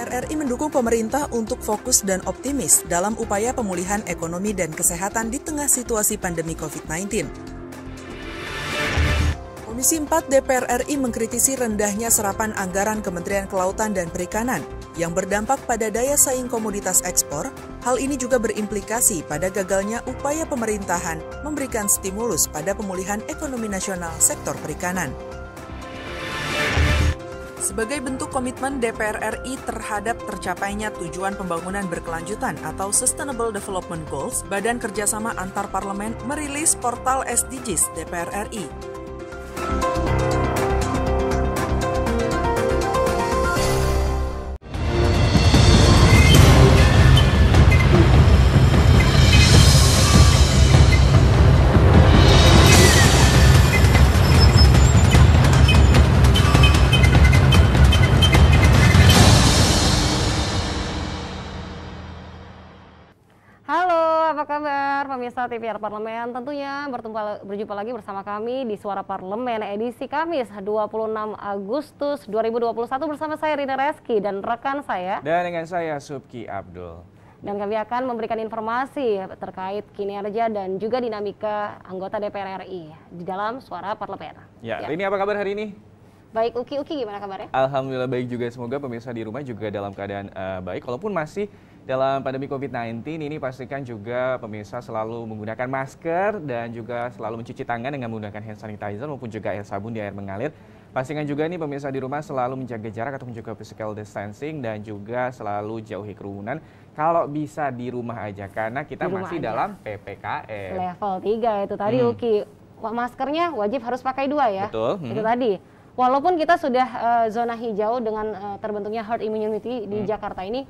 DPR RI mendukung pemerintah untuk fokus dan optimis dalam upaya pemulihan ekonomi dan kesehatan di tengah situasi pandemi COVID-19. Komisi 4 DPR RI mengkritisi rendahnya serapan anggaran Kementerian Kelautan dan Perikanan yang berdampak pada daya saing komoditas ekspor. Hal ini juga berimplikasi pada gagalnya upaya pemerintahan memberikan stimulus pada pemulihan ekonomi nasional sektor perikanan. Sebagai bentuk komitmen DPR RI terhadap tercapainya tujuan pembangunan berkelanjutan atau Sustainable Development Goals, Badan Kerjasama Antar Parlemen merilis portal SDGs DPR RI. Halo, apa kabar pemirsa TVR Parlemen? Tentunya berjumpa lagi bersama kami di Suara Parlemen edisi Kamis 26 Agustus 2021 bersama saya Rina Reski dan rekan saya. Dan dengan saya Subki Abdul. Dan kami akan memberikan informasi terkait kinerja dan juga dinamika anggota DPR RI di dalam Suara Parlemen. Ya, ini apa kabar hari ini? Baik, Uki gimana kabarnya? Alhamdulillah baik juga, semoga pemirsa di rumah juga dalam keadaan baik. Walaupun masih dalam pandemi COVID-19 ini, pastikan juga pemirsa selalu menggunakan masker dan juga selalu mencuci tangan dengan menggunakan hand sanitizer maupun juga air sabun di air mengalir. Pastikan juga nih pemirsa di rumah selalu menjaga jarak atau juga physical distancing dan juga selalu jauhi kerumunan. Kalau bisa di rumah aja karena kita masih dalam PPKM. Level 3 itu tadi Uki. Maskernya wajib harus pakai 2 ya. Betul. Itu tadi. Walaupun kita sudah zona hijau dengan terbentuknya herd immunity di Jakarta ini,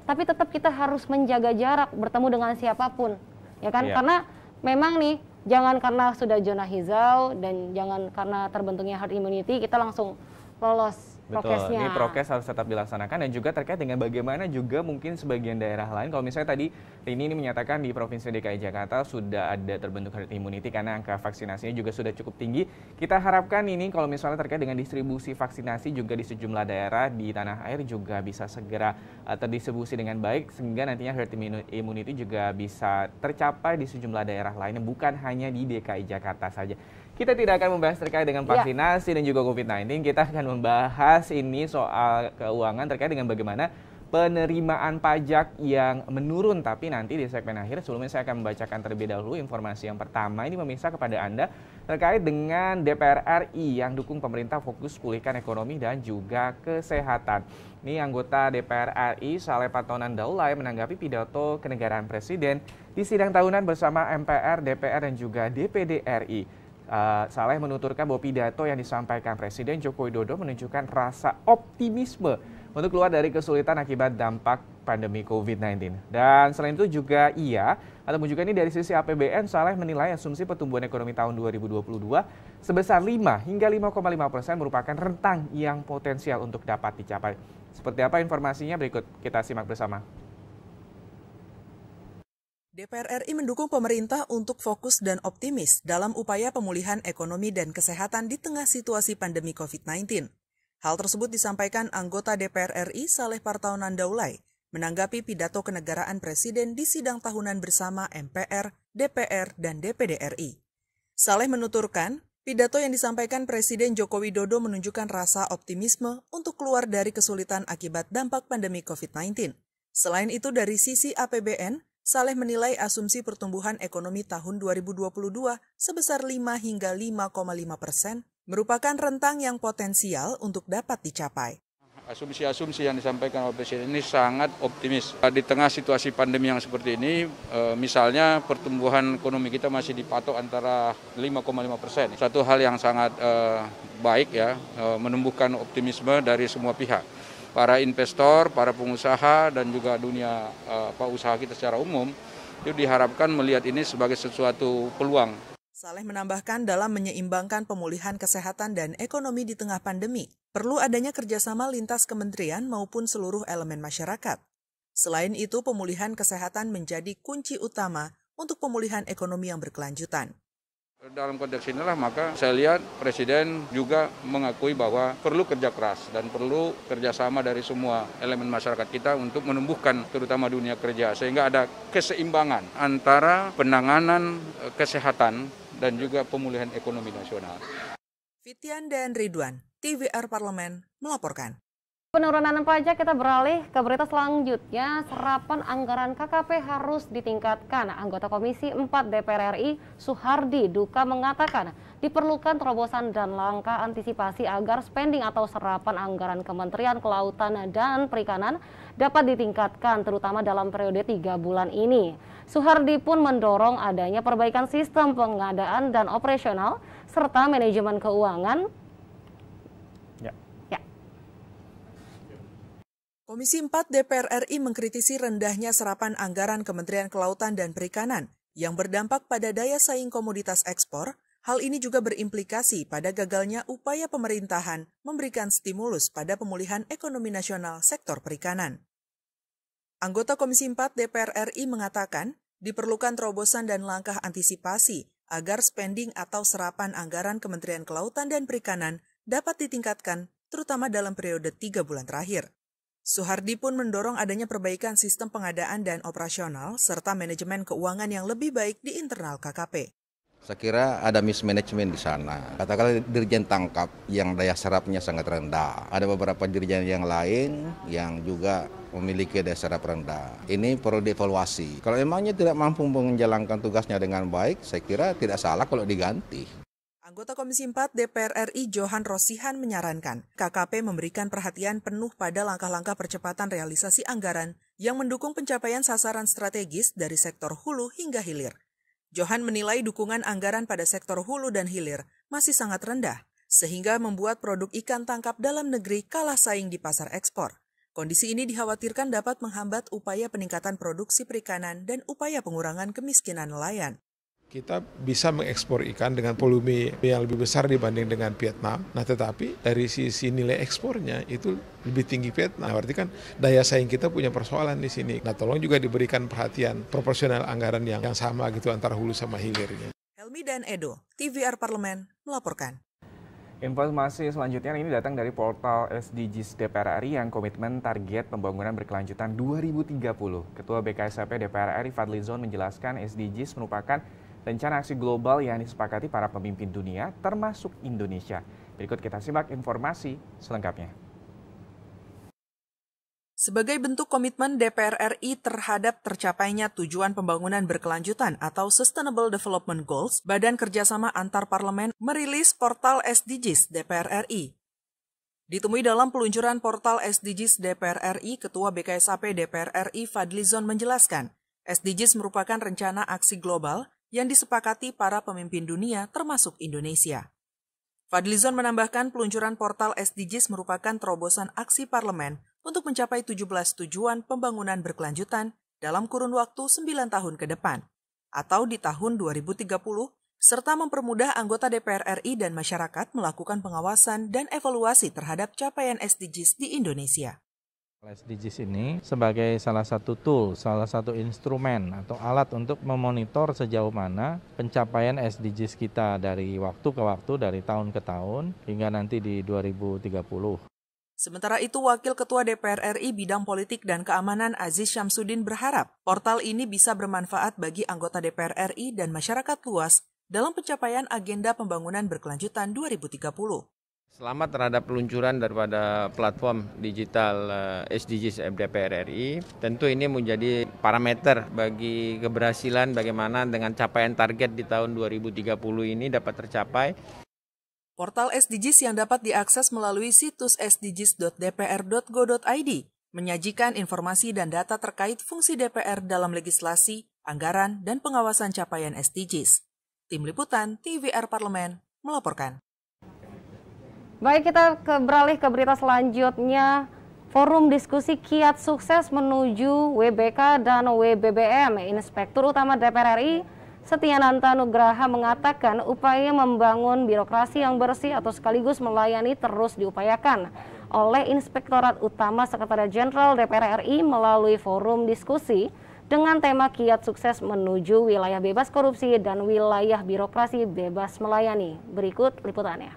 tapi tetap kita harus menjaga jarak bertemu dengan siapapun, ya kan? Karena memang nih, jangan karena sudah zona hijau dan jangan karena terbentuknya herd immunity kita langsung lolos. Betul, ini prokes harus tetap dilaksanakan dan juga terkait dengan bagaimana juga mungkin sebagian daerah lain. Kalau misalnya tadi ini menyatakan di Provinsi DKI Jakarta sudah ada terbentuk herd immunity karena angka vaksinasinya juga sudah cukup tinggi. Kita harapkan ini kalau misalnya terkait dengan distribusi vaksinasi juga di sejumlah daerah di tanah air juga bisa segera terdistribusi dengan baik sehingga nantinya herd immunity juga bisa tercapai di sejumlah daerah lainnya bukan hanya di DKI Jakarta saja. Kita tidak akan membahas terkait dengan vaksinasi dan juga COVID-19. Kita akan membahas ini soal keuangan terkait dengan bagaimana penerimaan pajak yang menurun. Tapi nanti di segmen akhir sebelumnya saya akan membacakan terlebih dahulu informasi yang pertama. Ini pemirsa kepada Anda terkait dengan DPR RI yang dukung pemerintah fokus pulihkan ekonomi dan juga kesehatan. Ini anggota DPR RI Saleh Patonan Daulay menanggapi pidato kenegaraan Presiden di sidang tahunan bersama MPR, DPR dan juga DPD RI. Saleh menuturkan bahwa pidato yang disampaikan Presiden Joko Widodo menunjukkan rasa optimisme untuk keluar dari kesulitan akibat dampak pandemi COVID-19. Dan selain itu juga ini dari sisi APBN, Saleh menilai asumsi pertumbuhan ekonomi tahun 2022 sebesar 5 hingga 5,5% merupakan rentang yang potensial untuk dapat dicapai. Seperti apa informasinya berikut kita simak bersama. DPR RI mendukung pemerintah untuk fokus dan optimis dalam upaya pemulihan ekonomi dan kesehatan di tengah situasi pandemi COVID-19. Hal tersebut disampaikan anggota DPR RI Saleh Patonan Daulay menanggapi pidato kenegaraan Presiden di sidang tahunan bersama MPR, DPR, dan DPD RI. Saleh menuturkan, pidato yang disampaikan Presiden Joko Widodo menunjukkan rasa optimisme untuk keluar dari kesulitan akibat dampak pandemi COVID-19. Selain itu dari sisi APBN, Saleh menilai asumsi pertumbuhan ekonomi tahun 2022 sebesar 5 hingga 5,5% merupakan rentang yang potensial untuk dapat dicapai. Asumsi-asumsi yang disampaikan oleh Presiden ini sangat optimis. Di tengah situasi pandemi yang seperti ini, misalnya pertumbuhan ekonomi kita masih dipatok antara 5,5%. Satu hal yang sangat baik ya, menumbuhkan optimisme dari semua pihak. Para investor, para pengusaha, dan juga dunia usaha kita secara umum, itu diharapkan melihat ini sebagai sesuatu peluang. Saleh menambahkan dalam menyeimbangkan pemulihan kesehatan dan ekonomi di tengah pandemi, perlu adanya kerjasama lintas kementerian maupun seluruh elemen masyarakat. Selain itu, pemulihan kesehatan menjadi kunci utama untuk pemulihan ekonomi yang berkelanjutan. Dalam konteks inilah maka saya lihat Presiden juga mengakui bahwa perlu kerja keras dan perlu kerjasama dari semua elemen masyarakat kita untuk menumbuhkan terutama dunia kerja sehingga ada keseimbangan antara penanganan kesehatan dan juga pemulihan ekonomi nasional. Fitian dan Ridwan, TVR Parlemen melaporkan. Penurunan pajak, kita beralih ke berita selanjutnya. Serapan anggaran KKP harus ditingkatkan. Anggota Komisi 4 DPR RI, Suhardi Duka, mengatakan diperlukan terobosan dan langkah antisipasi agar spending atau serapan anggaran Kementerian Kelautan dan Perikanan dapat ditingkatkan, terutama dalam periode 3 bulan ini. Suhardi pun mendorong adanya perbaikan sistem pengadaan dan operasional, serta manajemen keuangan. Komisi 4 DPR RI mengkritisi rendahnya serapan anggaran Kementerian Kelautan dan Perikanan yang berdampak pada daya saing komoditas ekspor. Hal ini juga berimplikasi pada gagalnya upaya pemerintahan memberikan stimulus pada pemulihan ekonomi nasional sektor perikanan. Anggota Komisi 4 DPR RI mengatakan diperlukan terobosan dan langkah antisipasi agar spending atau serapan anggaran Kementerian Kelautan dan Perikanan dapat ditingkatkan, terutama dalam periode 3 bulan terakhir. Suhardi pun mendorong adanya perbaikan sistem pengadaan dan operasional serta manajemen keuangan yang lebih baik di internal KKP. Saya kira ada mismanagement di sana. Katakanlah dirjen tangkap yang daya serapnya sangat rendah. Ada beberapa dirjen yang lain yang juga memiliki daya serap rendah. Ini perlu dievaluasi. Kalau emangnya tidak mampu menjalankan tugasnya dengan baik, saya kira tidak salah kalau diganti. Anggota Komisi 4 DPR RI Johan Rosihan menyarankan KKP memberikan perhatian penuh pada langkah-langkah percepatan realisasi anggaran yang mendukung pencapaian sasaran strategis dari sektor hulu hingga hilir. Johan menilai dukungan anggaran pada sektor hulu dan hilir masih sangat rendah, sehingga membuat produk ikan tangkap dalam negeri kalah saing di pasar ekspor. Kondisi ini dikhawatirkan dapat menghambat upaya peningkatan produksi perikanan dan upaya pengurangan kemiskinan nelayan. Kita bisa mengekspor ikan dengan volume yang lebih besar dibanding dengan Vietnam. Nah, tetapi dari sisi nilai ekspornya itu lebih tinggi Vietnam. Nah, berarti kan daya saing kita punya persoalan di sini. Nah, tolong juga diberikan perhatian proporsional anggaran yang sama gitu antara hulu sama hilirnya. Helmi dan Edo, TVR Parlemen melaporkan. Informasi selanjutnya ini datang dari portal SDGs DPR RI yang komitmen target pembangunan berkelanjutan 2030. Ketua BKSAP DPR RI Fadlizon menjelaskan SDGs merupakan rencana aksi global yang disepakati para pemimpin dunia, termasuk Indonesia. Berikut kita simak informasi selengkapnya. Sebagai bentuk komitmen DPR RI terhadap tercapainya tujuan pembangunan berkelanjutan atau Sustainable Development Goals, Badan Kerjasama Antar Parlemen merilis portal SDGs DPR RI. Ditemui dalam peluncuran portal SDGs DPR RI, Ketua BKSAP DPR RI Fadlizon menjelaskan, SDGs merupakan rencana aksi global yang disepakati para pemimpin dunia termasuk Indonesia. Fadlizon menambahkan peluncuran portal SDGs merupakan terobosan aksi parlemen untuk mencapai 17 tujuan pembangunan berkelanjutan dalam kurun waktu 9 tahun ke depan, atau di tahun 2030, serta mempermudah anggota DPR RI dan masyarakat melakukan pengawasan dan evaluasi terhadap capaian SDGs di Indonesia. SDGs ini sebagai salah satu tool, salah satu instrumen atau alat untuk memonitor sejauh mana pencapaian SDGs kita dari waktu ke waktu, dari tahun ke tahun, hingga nanti di 2030. Sementara itu, Wakil Ketua DPR RI Bidang Politik dan Keamanan Aziz Syamsuddin berharap portal ini bisa bermanfaat bagi anggota DPR RI dan masyarakat luas dalam pencapaian agenda pembangunan berkelanjutan 2030. Selamat terhadap peluncuran daripada platform digital SDGs DPR RI. Tentu ini menjadi parameter bagi keberhasilan bagaimana dengan capaian target di tahun 2030 ini dapat tercapai. Portal SDGs yang dapat diakses melalui situs sdgs.dpr.go.id menyajikan informasi dan data terkait fungsi DPR dalam legislasi, anggaran, dan pengawasan capaian SDGs. Tim Liputan TVR Parlemen melaporkan. Baik, kita beralih ke berita selanjutnya. Forum diskusi kiat sukses menuju WBK dan WBBM. Inspektur Utama DPR RI Setyananta Nugraha mengatakan upaya membangun birokrasi yang bersih atau sekaligus melayani terus diupayakan oleh Inspektorat Utama Sekretariat Jenderal DPR RI melalui forum diskusi dengan tema Kiat Sukses Menuju Wilayah Bebas Korupsi dan Wilayah Birokrasi Bebas Melayani. Berikut liputannya.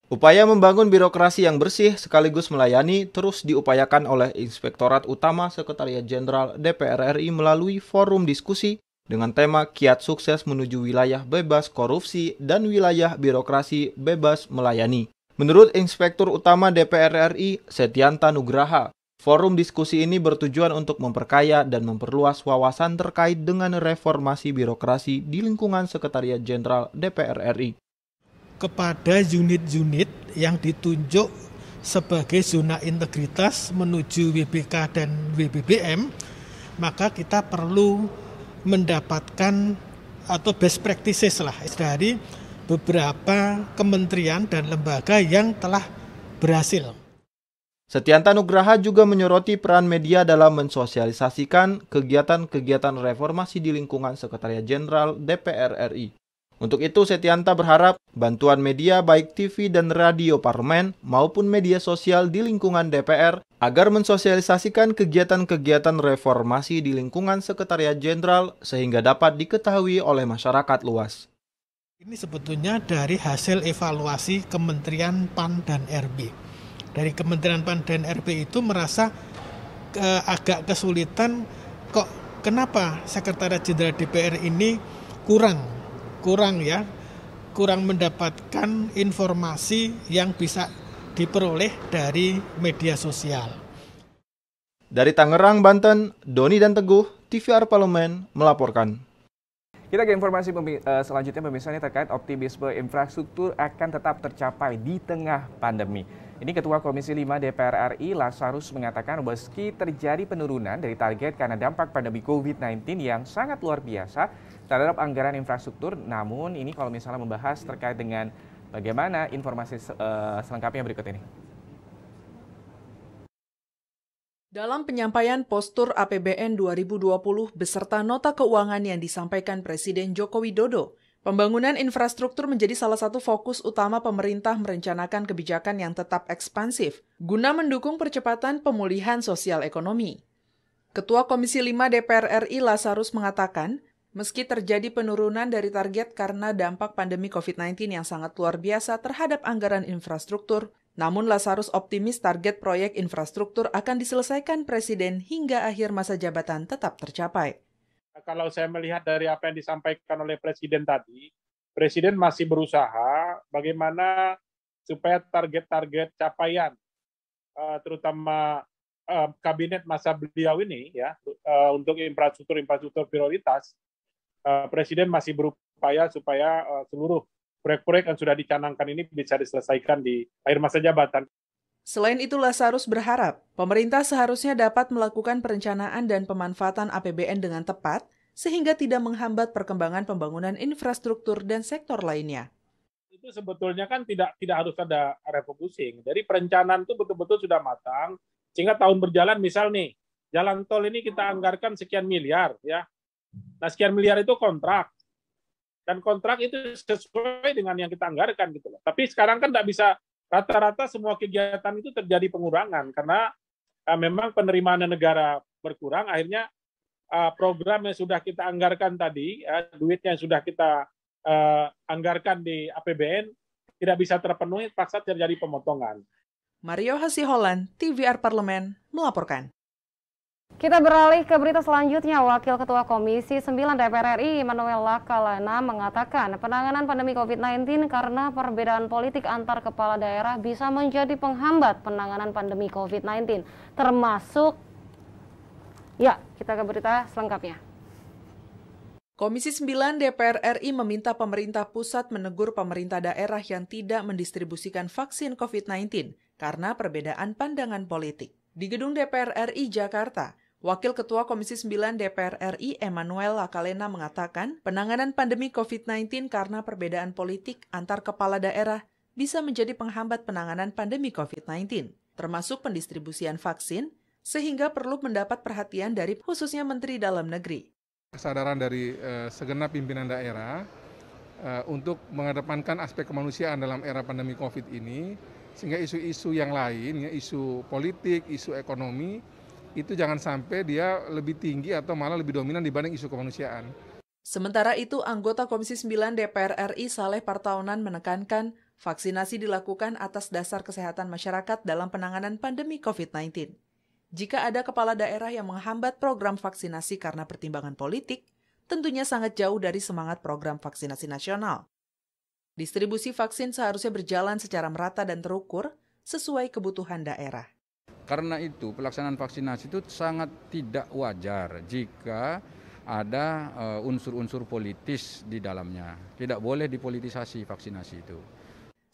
Upaya membangun birokrasi yang bersih sekaligus melayani terus diupayakan oleh Inspektorat Utama Sekretariat Jenderal DPR RI melalui forum diskusi dengan tema Kiat Sukses Menuju Wilayah Bebas Korupsi dan Wilayah Birokrasi Bebas Melayani. Menurut Inspektur Utama DPR RI, Setianta Nugraha, forum diskusi ini bertujuan untuk memperkaya dan memperluas wawasan terkait dengan reformasi birokrasi di lingkungan Sekretariat Jenderal DPR RI. Kepada unit-unit yang ditunjuk sebagai zona integritas menuju WBK dan WBBM, maka kita perlu mendapatkan atau best practices lah dari beberapa kementerian dan lembaga yang telah berhasil. Setianta Nugraha juga menyoroti peran media dalam mensosialisasikan kegiatan-kegiatan reformasi di lingkungan Sekretariat Jenderal DPR RI. Untuk itu, Setianta berharap bantuan media baik TV dan radio parlemen maupun media sosial di lingkungan DPR agar mensosialisasikan kegiatan-kegiatan reformasi di lingkungan Sekretariat Jenderal sehingga dapat diketahui oleh masyarakat luas. Ini sebetulnya dari hasil evaluasi Kementerian PAN dan RB. Dari Kementerian PAN dan RB itu merasa agak kesulitan kok kenapa Sekretariat Jenderal DPR ini kurang mendapatkan informasi yang bisa diperoleh dari media sosial. Dari Tangerang, Banten, Doni dan Teguh, TVR Parlemen melaporkan. Kita ke informasi selanjutnya pemirsa, ini terkait optimisme infrastruktur akan tetap tercapai di tengah pandemi. Ini Ketua Komisi 5 DPR RI Lazarus mengatakan meski terjadi penurunan dari target karena dampak pandemi COVID-19 yang sangat luar biasa terhadap anggaran infrastruktur, namun ini kalau misalnya membahas terkait dengan bagaimana informasi selengkapnya berikut ini. Dalam penyampaian postur APBN 2020 beserta nota keuangan yang disampaikan Presiden Joko Widodo, pembangunan infrastruktur menjadi salah satu fokus utama pemerintah merencanakan kebijakan yang tetap ekspansif guna mendukung percepatan pemulihan sosial ekonomi. Ketua Komisi 5 DPR RI Lazarus mengatakan, meski terjadi penurunan dari target karena dampak pandemi COVID-19 yang sangat luar biasa terhadap anggaran infrastruktur, namun Lazarus optimis target proyek infrastruktur akan diselesaikan Presiden hingga akhir masa jabatan tetap tercapai. Kalau saya melihat dari apa yang disampaikan oleh Presiden tadi, Presiden masih berusaha bagaimana supaya target-target capaian, terutama kabinet masa beliau ini, ya, untuk infrastruktur prioritas, Presiden masih berupaya supaya seluruh proyek-proyek yang sudah dicanangkan ini bisa diselesaikan di akhir masa jabatan. Selain itu, Lazarus berharap pemerintah seharusnya dapat melakukan perencanaan dan pemanfaatan APBN dengan tepat sehingga tidak menghambat perkembangan pembangunan infrastruktur dan sektor lainnya. Itu sebetulnya kan tidak harus ada refocusing. Dari perencanaan itu betul-betul sudah matang, sehingga tahun berjalan misal nih, jalan tol ini kita anggarkan sekian miliar, ya. Nah, sekian miliar itu kontrak. Dan kontrak itu sesuai dengan yang kita anggarkan gitu loh. Tapi sekarang kan tidak bisa rata-rata semua kegiatan itu terjadi pengurangan karena memang penerimaan negara berkurang, akhirnya program yang sudah kita anggarkan tadi, duit yang sudah kita anggarkan di APBN tidak bisa terpenuhi, paksa terjadi pemotongan. Mario Hasiholan, TVR Parlemen, melaporkan. Kita beralih ke berita selanjutnya. Wakil Ketua Komisi 9 DPR RI Immanuel Lakalena mengatakan penanganan pandemi COVID-19 karena perbedaan politik antar kepala daerah bisa menjadi penghambat penanganan pandemi COVID-19. Termasuk, ya kita ke berita selengkapnya. Komisi 9 DPR RI meminta pemerintah pusat menegur pemerintah daerah yang tidak mendistribusikan vaksin COVID-19 karena perbedaan pandangan politik. Di Gedung DPR RI Jakarta, Wakil Ketua Komisi 9 DPR RI Immanuel Lakalena mengatakan penanganan pandemi COVID-19 karena perbedaan politik antar kepala daerah bisa menjadi penghambat penanganan pandemi COVID-19, termasuk pendistribusian vaksin, sehingga perlu mendapat perhatian dari khususnya Menteri Dalam Negeri. Kesadaran dari segenap pimpinan daerah untuk mengedepankan aspek kemanusiaan dalam era pandemi COVID ini, sehingga isu-isu yang lain, ya, isu politik, isu ekonomi, itu jangan sampai dia lebih tinggi atau malah lebih dominan dibanding isu kemanusiaan. Sementara itu, anggota Komisi 9 DPR RI Saleh Partaunan menekankan vaksinasi dilakukan atas dasar kesehatan masyarakat dalam penanganan pandemi COVID-19. Jika ada kepala daerah yang menghambat program vaksinasi karena pertimbangan politik, tentunya sangat jauh dari semangat program vaksinasi nasional. Distribusi vaksin seharusnya berjalan secara merata dan terukur sesuai kebutuhan daerah. Karena itu pelaksanaan vaksinasi itu sangat tidak wajar jika ada unsur-unsur politis di dalamnya. Tidak boleh dipolitisasi vaksinasi itu.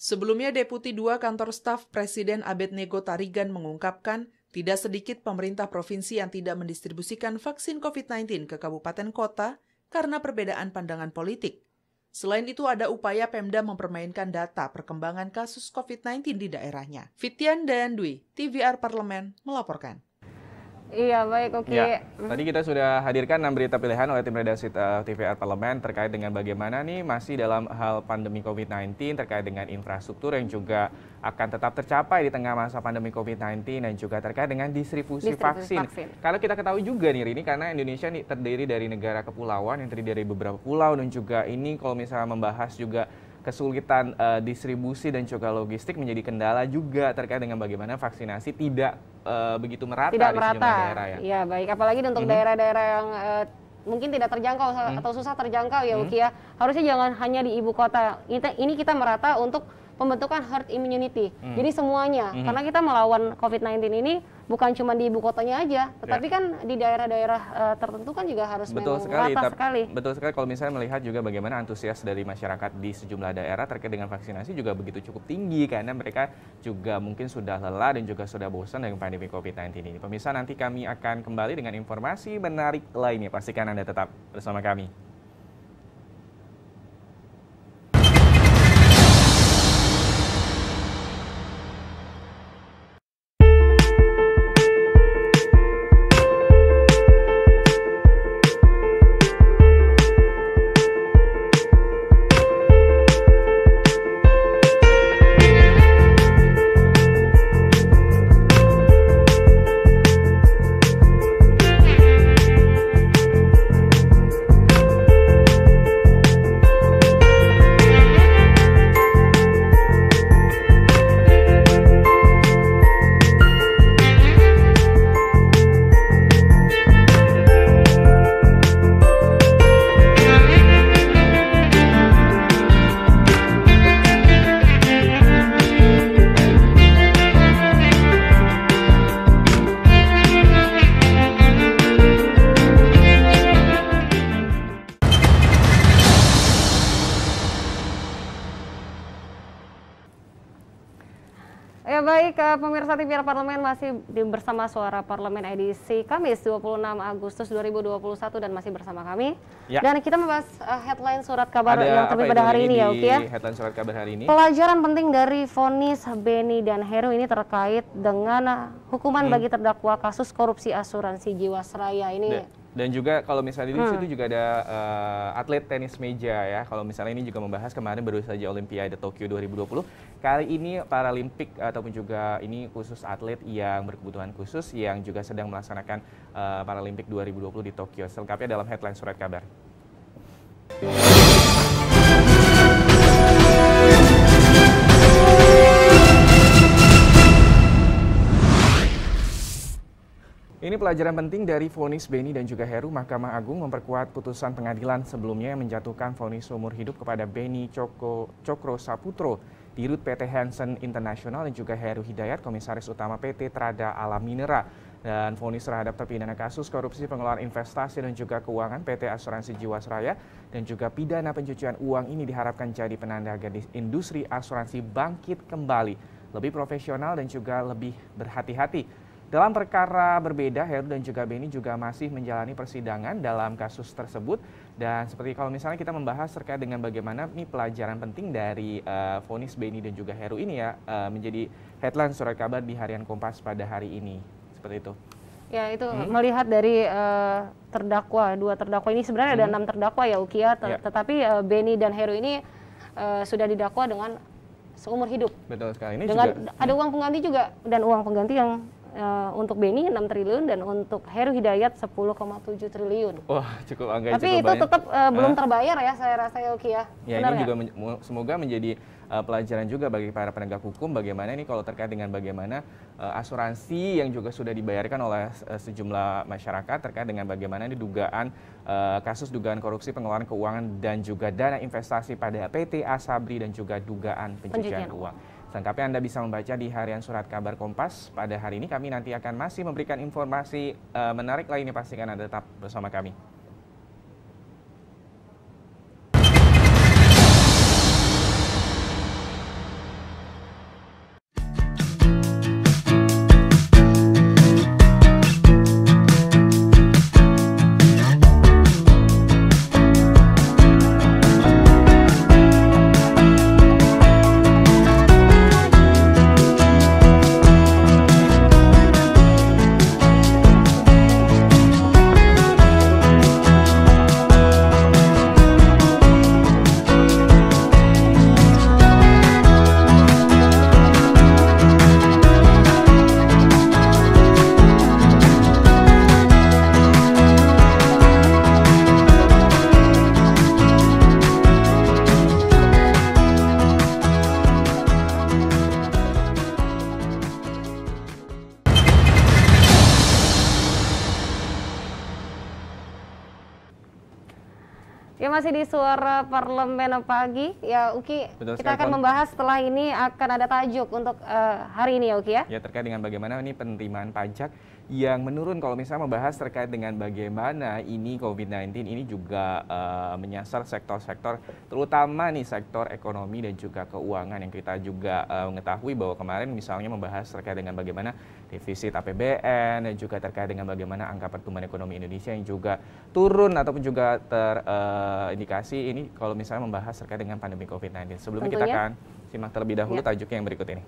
Sebelumnya Deputi 2 Kantor Staf Presiden Abednego Tarigan mengungkapkan tidak sedikit pemerintah provinsi yang tidak mendistribusikan vaksin COVID-19 ke kabupaten kota karena perbedaan pandangan politik. Selain itu ada upaya Pemda mempermainkan data perkembangan kasus COVID-19 di daerahnya. Fitian dan Dwi, TVR Parlemen melaporkan. Iya, baik, oke. Ya, tadi kita sudah hadirkan 6 berita pilihan oleh tim redaksi TVR Parlemen terkait dengan bagaimana nih masih dalam hal pandemi COVID-19 terkait dengan infrastruktur yang juga akan tetap tercapai di tengah masa pandemi COVID-19 dan juga terkait dengan distribusi vaksin. Kalau kita ketahui juga nih Rini, karena Indonesia nih terdiri dari negara kepulauan yang terdiri dari beberapa pulau dan juga ini kalau misalnya membahas juga kesulitan distribusi dan juga logistik menjadi kendala juga terkait dengan bagaimana vaksinasi tidak begitu merata di sejumlah daerah ya. Iya, baik. Apalagi untuk daerah-daerah yang mungkin tidak terjangkau atau susah terjangkau ya Uki ya. Harusnya jangan hanya di ibu kota. Ini kita merata untuk pembentukan herd immunity. Jadi semuanya, karena kita melawan COVID-19 ini bukan cuma di ibu kotanya aja, tetapi kan di daerah-daerah tertentu kan juga harus merata sekali. Betul sekali kalau misalnya melihat juga bagaimana antusias dari masyarakat di sejumlah daerah terkait dengan vaksinasi juga begitu cukup tinggi karena mereka juga mungkin sudah lelah dan juga sudah bosan dengan pandemi COVID-19 ini. Pemirsa, nanti kami akan kembali dengan informasi menarik lainnya. Pastikan Anda tetap bersama kami. Ya baik, pemirsa TVR Parlemen masih bersama Suara Parlemen edisi Kamis 26 Agustus 2021 dan masih bersama kami. Ya. Dan kita membahas headline surat kabar yang terbit pada hari ini ya, Uki ya. Headline surat kabar hari ini. Pelajaran penting dari vonis Beni dan Heru ini terkait dengan hukuman bagi terdakwa kasus korupsi asuransi Jiwasraya ini. Dan juga kalau misalnya di situ juga ada atlet tenis meja ya. Kalau misalnya ini juga membahas kemarin baru saja Olimpiade Tokyo 2020. Kali ini Paralimpik ataupun juga ini khusus atlet yang berkebutuhan khusus yang juga sedang melaksanakan Paralimpik 2020 di Tokyo. Selengkapnya dalam headline surat kabar. Ini pelajaran penting dari vonis Beni dan juga Heru. Mahkamah Agung memperkuat putusan pengadilan sebelumnya yang menjatuhkan vonis seumur hidup kepada Beni Cokro Saputro, Dirut PT Hansen International dan juga Heru Hidayat, Komisaris Utama PT Trada Alam Minera. Dan vonis terhadap terpidana kasus korupsi pengelolaan investasi dan juga keuangan PT Asuransi Jiwasraya dan juga pidana pencucian uang ini diharapkan jadi penanda agar industri asuransi bangkit kembali, lebih profesional dan juga lebih berhati-hati. Dalam perkara berbeda, Heru dan juga Beni juga masih menjalani persidangan dalam kasus tersebut. Dan seperti kalau misalnya kita membahas terkait dengan bagaimana nih pelajaran penting dari vonis Beni dan juga Heru ini ya, menjadi headline surat kabar di Harian Kompas pada hari ini. Seperti itu. Ya itu melihat dari terdakwa, dua terdakwa ini sebenarnya ada 6 terdakwa ya Uki ya, tetapi Beni dan Heru ini sudah didakwa dengan seumur hidup. Betul sekali. Ini dengan juga ada uang pengganti juga, dan uang pengganti yang untuk Beni 6 triliun dan untuk Heru Hidayat 10,7 triliun. Wah, cukup angka. Tapi itu tetap belum terbayar ya, saya rasa ya Uki ya. Ya, ini juga semoga menjadi pelajaran juga bagi para penegak hukum bagaimana ini kalau terkait dengan bagaimana asuransi yang juga sudah dibayarkan oleh sejumlah masyarakat terkait dengan bagaimana ini dugaan kasus dugaan korupsi pengeluaran keuangan dan juga dana investasi pada PT Asabri dan juga dugaan pencucian uang. Selengkapnya Anda bisa membaca di Harian Surat Kabar Kompas. Pada hari ini kami nanti akan masih memberikan informasi menarik lainnya, pastikan Anda tetap bersama kami. Ya, masih di Suara Parlemen Pagi. Ya Uki, betul, kita akan membahas setelah ini akan ada tajuk untuk hari ini ya Uki ya. Ya, terkait dengan bagaimana ini penerimaan pajak yang menurun kalau misalnya membahas terkait dengan bagaimana ini COVID-19 ini juga menyasar sektor-sektor terutama nih sektor ekonomi dan juga keuangan yang kita juga mengetahui bahwa kemarin misalnya membahas terkait dengan bagaimana defisit APBN dan juga terkait dengan bagaimana angka pertumbuhan ekonomi Indonesia yang juga turun ataupun juga terindikasi ini kalau misalnya membahas terkait dengan pandemi COVID-19. Sebelumnya kita akan simak terlebih dahulu tajuknya yang berikut ini.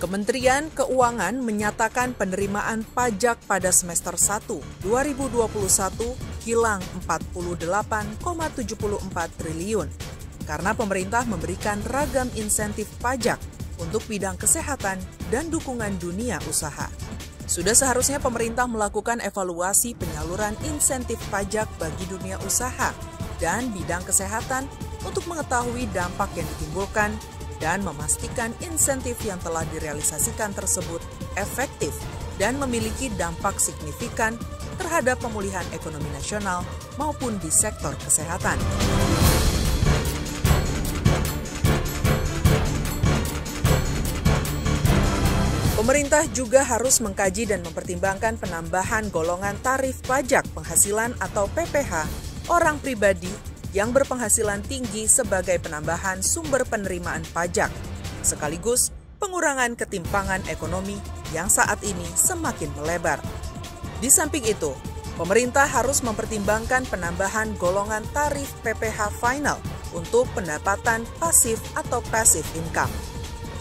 Kementerian Keuangan menyatakan penerimaan pajak pada semester 1 2021 hilang 48,74 triliun karena pemerintah memberikan ragam insentif pajak untuk bidang kesehatan dan dukungan dunia usaha. Sudah seharusnya pemerintah melakukan evaluasi penyaluran insentif pajak bagi dunia usaha dan bidang kesehatan untuk mengetahui dampak yang ditimbulkan dan memastikan insentif yang telah direalisasikan tersebut efektif dan memiliki dampak signifikan terhadap pemulihan ekonomi nasional maupun di sektor kesehatan. Pemerintah juga harus mengkaji dan mempertimbangkan penambahan golongan tarif pajak penghasilan atau PPh orang pribadi yang berpenghasilan tinggi sebagai penambahan sumber penerimaan pajak, sekaligus pengurangan ketimpangan ekonomi yang saat ini semakin melebar. Di samping itu, pemerintah harus mempertimbangkan penambahan golongan tarif PPh final untuk pendapatan pasif atau passive income,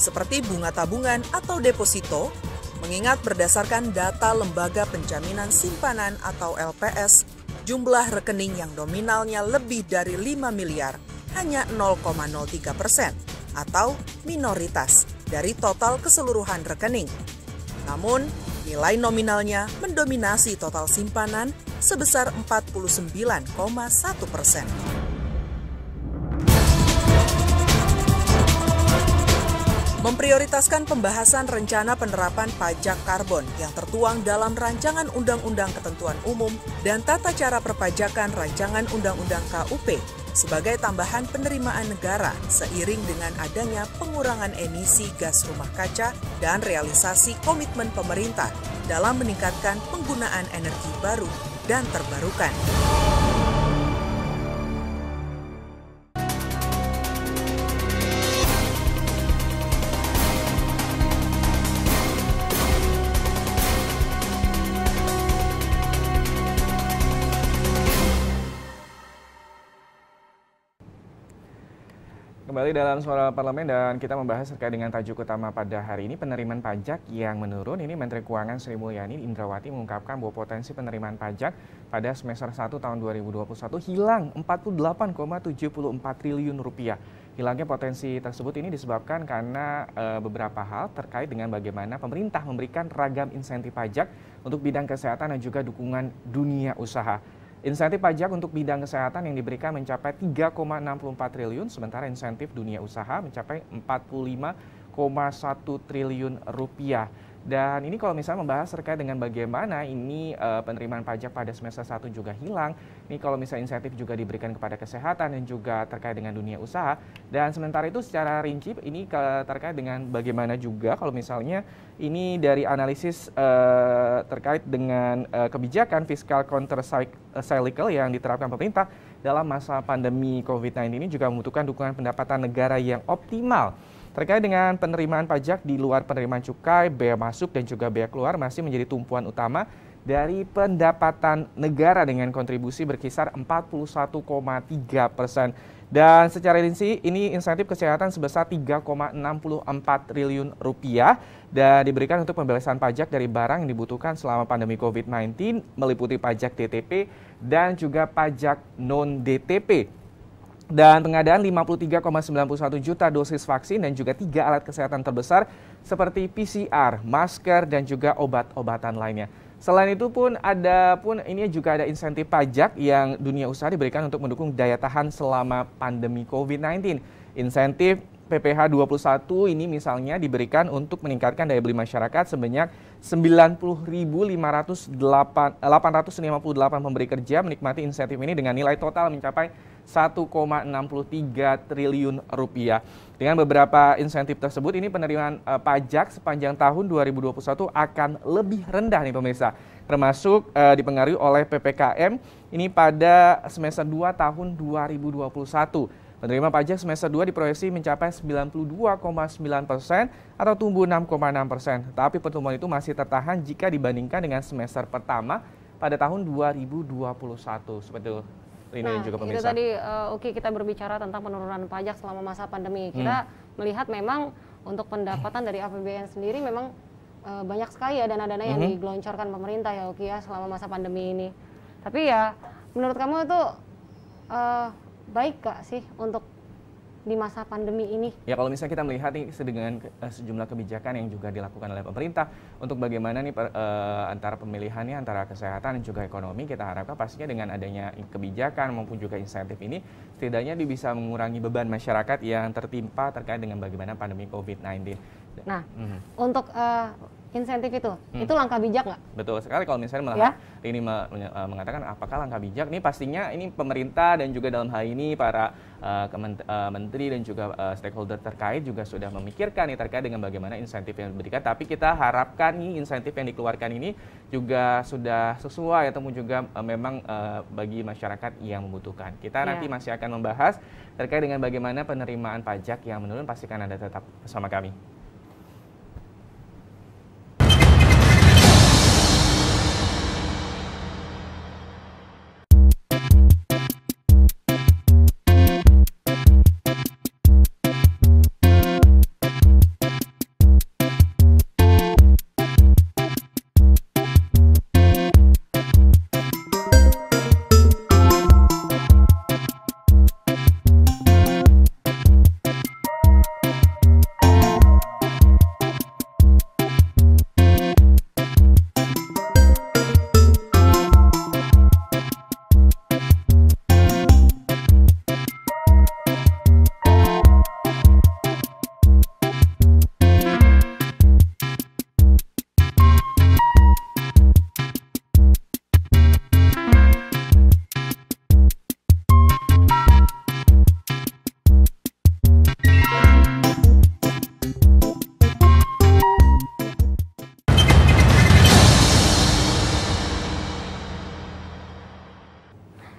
seperti bunga tabungan atau deposito, mengingat berdasarkan data Lembaga Penjaminan Simpanan atau LPS, jumlah rekening yang nominalnya lebih dari 5 miliar hanya 0,03% atau minoritas dari total keseluruhan rekening. Namun, nilai nominalnya mendominasi total simpanan sebesar 49,1%. Memprioritaskan pembahasan rencana penerapan pajak karbon yang tertuang dalam Rancangan Undang-Undang Ketentuan Umum dan Tata Cara Perpajakan Rancangan Undang-Undang KUP sebagai tambahan penerimaan negara seiring dengan adanya pengurangan emisi gas rumah kaca dan realisasi komitmen pemerintah dalam meningkatkan penggunaan energi baru dan terbarukan. Kembali dalam Suara Parlemen dan kita membahas terkait dengan tajuk utama pada hari ini, penerimaan pajak yang menurun. Ini Menteri Keuangan Sri Mulyani Indrawati mengungkapkan bahwa potensi penerimaan pajak pada semester 1 tahun 2021 hilang 48,74 triliun rupiah. Hilangnya potensi tersebut ini disebabkan karena beberapa hal terkait dengan bagaimana pemerintah memberikan ragam insentif pajak untuk bidang kesehatan dan juga dukungan dunia usaha. Insentif pajak untuk bidang kesehatan yang diberikan mencapai 3,64 triliun, sementara insentif dunia usaha mencapai 45,1 triliun rupiah. Dan ini kalau misalnya membahas terkait dengan bagaimana ini penerimaan pajak pada semester 1 juga hilang. Ini kalau misalnya insentif juga diberikan kepada kesehatan dan juga terkait dengan dunia usaha. Dan sementara itu secara rinci ini terkait dengan bagaimana juga kalau misalnya ini dari analisis terkait dengan kebijakan fiskal counter-cyclical yang diterapkan pemerintah dalam masa pandemi COVID-19 ini juga membutuhkan dukungan pendapatan negara yang optimal. Terkait dengan penerimaan pajak di luar penerimaan cukai, bea masuk dan juga bea keluar masih menjadi tumpuan utama dari pendapatan negara dengan kontribusi berkisar 41,3%. Dan secara rinci ini insentif kesehatan sebesar 3,64 triliun rupiah dan diberikan untuk pembebasan pajak dari barang yang dibutuhkan selama pandemi COVID-19 meliputi pajak DTP dan juga pajak non-DTP. Dan pengadaan 53,91 juta dosis vaksin dan juga 3 alat kesehatan terbesar seperti PCR, masker, dan juga obat-obatan lainnya. Selain itu ini juga ada insentif pajak yang dunia usaha diberikan untuk mendukung daya tahan selama pandemi COVID-19. Insentif PPh 21 ini misalnya diberikan untuk meningkatkan daya beli masyarakat sebanyak 90.858 pemberi kerja menikmati insentif ini dengan nilai total mencapai 1,63 triliun rupiah. Dengan beberapa insentif tersebut, ini penerimaan pajak sepanjang tahun 2021 akan lebih rendah nih pemirsa. Termasuk dipengaruhi oleh PPKM ini pada semester 2 tahun 2021. Penerimaan pajak semester 2 diproyeksi mencapai 92,9% atau tumbuh 6,6%. Tapi pertumbuhan itu masih tertahan jika dibandingkan dengan semester pertama pada tahun 2021. Seperti itu. Ini juga pemirsa. Itu tadi kita berbicara tentang penurunan pajak selama masa pandemi. Kita melihat memang untuk pendapatan dari APBN sendiri memang banyak sekali ya dana-dana yang digeloncorkan pemerintah ya ya selama masa pandemi ini. Tapi ya menurut kamu itu baik gak sih untuk di masa pandemi ini? Ya kalau misalnya kita melihat nih dengan sejumlah kebijakan yang juga dilakukan oleh pemerintah untuk bagaimana nih antara pemilihannya antara kesehatan dan juga ekonomi, kita harapkan pastinya dengan adanya kebijakan maupun juga insentif ini setidaknya bisa mengurangi beban masyarakat yang tertimpa terkait dengan bagaimana pandemi COVID-19. Nah, untuk insentif itu langkah bijak nggak? Betul sekali kalau misalnya ini mengatakan apakah langkah bijak. Ini pastinya ini pemerintah dan juga dalam hal ini para menteri dan juga stakeholder terkait juga sudah memikirkan nih terkait dengan bagaimana insentif yang diberikan. Tapi kita harapkan nih insentif yang dikeluarkan ini juga sudah sesuai atau juga memang bagi masyarakat yang membutuhkan. Kita nanti masih akan membahas terkait dengan bagaimana penerimaan pajak yang menurun. Pastikan Anda tetap bersama kami.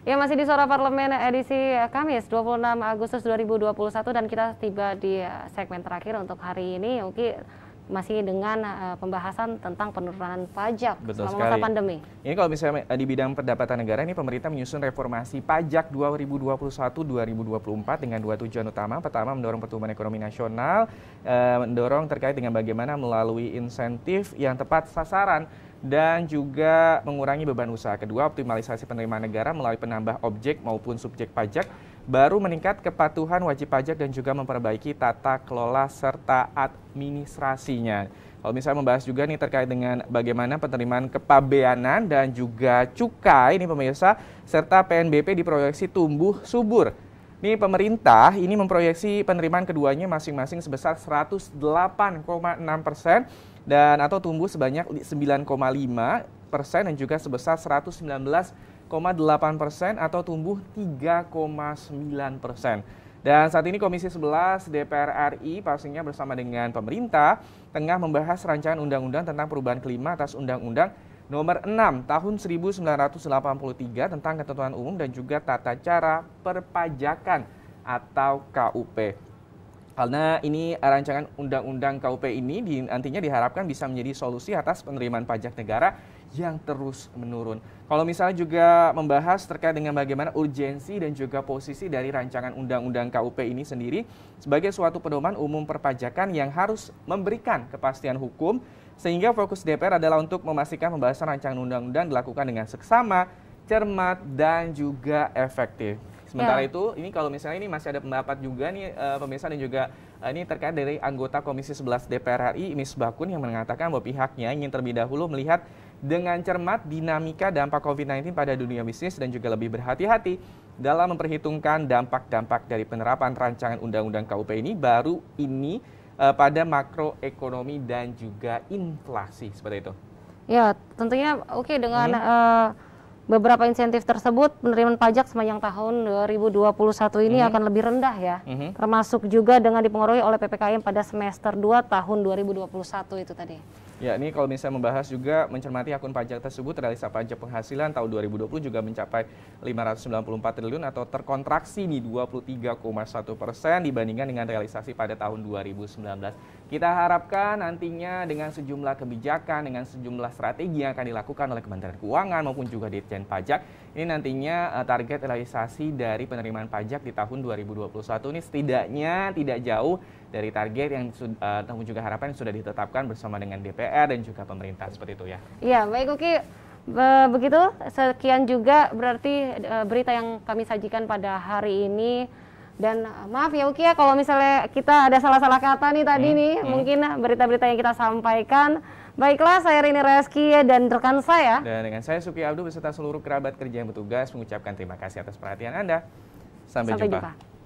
Ya, masih di Suara Parlemen edisi Kamis 26 Agustus 2021 dan kita tiba di segmen terakhir untuk hari ini. Oke, masih dengan pembahasan tentang penurunan pajak selama sekali. masa pandemi. Ini kalau misalnya di bidang pendapatan negara, ini pemerintah menyusun reformasi pajak 2021-2024 dengan 2 tujuan utama. Pertama, mendorong pertumbuhan ekonomi nasional, mendorong terkait dengan bagaimana melalui insentif yang tepat sasaran dan juga mengurangi beban usaha. Kedua, optimalisasi penerimaan negara melalui penambah objek maupun subjek pajak, baru meningkat kepatuhan wajib pajak dan juga memperbaiki tata kelola serta administrasinya. Kalau misalnya membahas juga nih terkait dengan bagaimana penerimaan kepabeanan dan juga cukai ini pemirsa, serta PNBP diproyeksi tumbuh subur. Nih pemerintah ini memproyeksi penerimaan keduanya masing-masing sebesar 108,6% dan atau tumbuh sebanyak 9,5% dan juga sebesar 119,8% atau tumbuh 3,9%. Dan saat ini Komisi 11 DPR RI pastinya bersama dengan pemerintah tengah membahas rancangan undang-undang tentang perubahan kelima atas Undang-Undang Nomor 6 Tahun 1983 tentang ketentuan umum dan juga tata cara perpajakan atau KUP. Karena ini rancangan undang-undang KUP ini nantinya diharapkan bisa menjadi solusi atas penerimaan pajak negara yang terus menurun. Kalau misalnya juga membahas terkait dengan bagaimana urgensi dan juga posisi dari rancangan undang-undang KUP ini sendiri sebagai suatu pedoman umum perpajakan yang harus memberikan kepastian hukum, sehingga fokus DPR adalah untuk memastikan pembahasan rancangan undang-undang dilakukan dengan seksama, cermat, dan juga efektif. Sementara itu, ini kalau misalnya ini masih ada pendapat juga nih pemirsa dan juga ini terkait dari anggota Komisi 11 DPR RI, Misbakun, yang mengatakan bahwa pihaknya ingin terlebih dahulu melihat dengan cermat dinamika dampak COVID-19 pada dunia bisnis dan juga lebih berhati-hati dalam memperhitungkan dampak-dampak dari penerapan rancangan undang-undang KUP ini baru ini pada makroekonomi dan juga inflasi, seperti itu. Ya, tentunya oke dengan beberapa insentif tersebut, penerimaan pajak sepanjang tahun 2021 ini akan lebih rendah ya, termasuk juga dengan dipengaruhi oleh PPKM pada semester 2 tahun 2021 itu tadi. Ya, ini kalau misalnya membahas juga mencermati akun pajak tersebut, realisa pajak penghasilan tahun 2020 juga mencapai 594 triliun atau terkontraksi di 23,1% dibandingkan dengan realisasi pada tahun 2019. Kita harapkan nantinya dengan sejumlah kebijakan, dengan sejumlah strategi yang akan dilakukan oleh Kementerian Keuangan maupun juga Ditjen Pajak, ini nantinya target realisasi dari penerimaan pajak di tahun 2021 ini setidaknya tidak jauh dari target yang namun juga harapan yang sudah ditetapkan bersama dengan DPR dan juga pemerintah, seperti itu ya. Iya, baik Uki. Begitu, sekian juga berarti berita yang kami sajikan pada hari ini. Dan maaf ya Uki ya kalau misalnya kita ada salah-salah kata nih tadi mungkin berita-berita yang kita sampaikan. Baiklah, saya Rini Reski dan rekan saya. Dan dengan saya Suki Abdul beserta seluruh kerabat kerja yang bertugas mengucapkan terima kasih atas perhatian Anda. Sampai jumpa.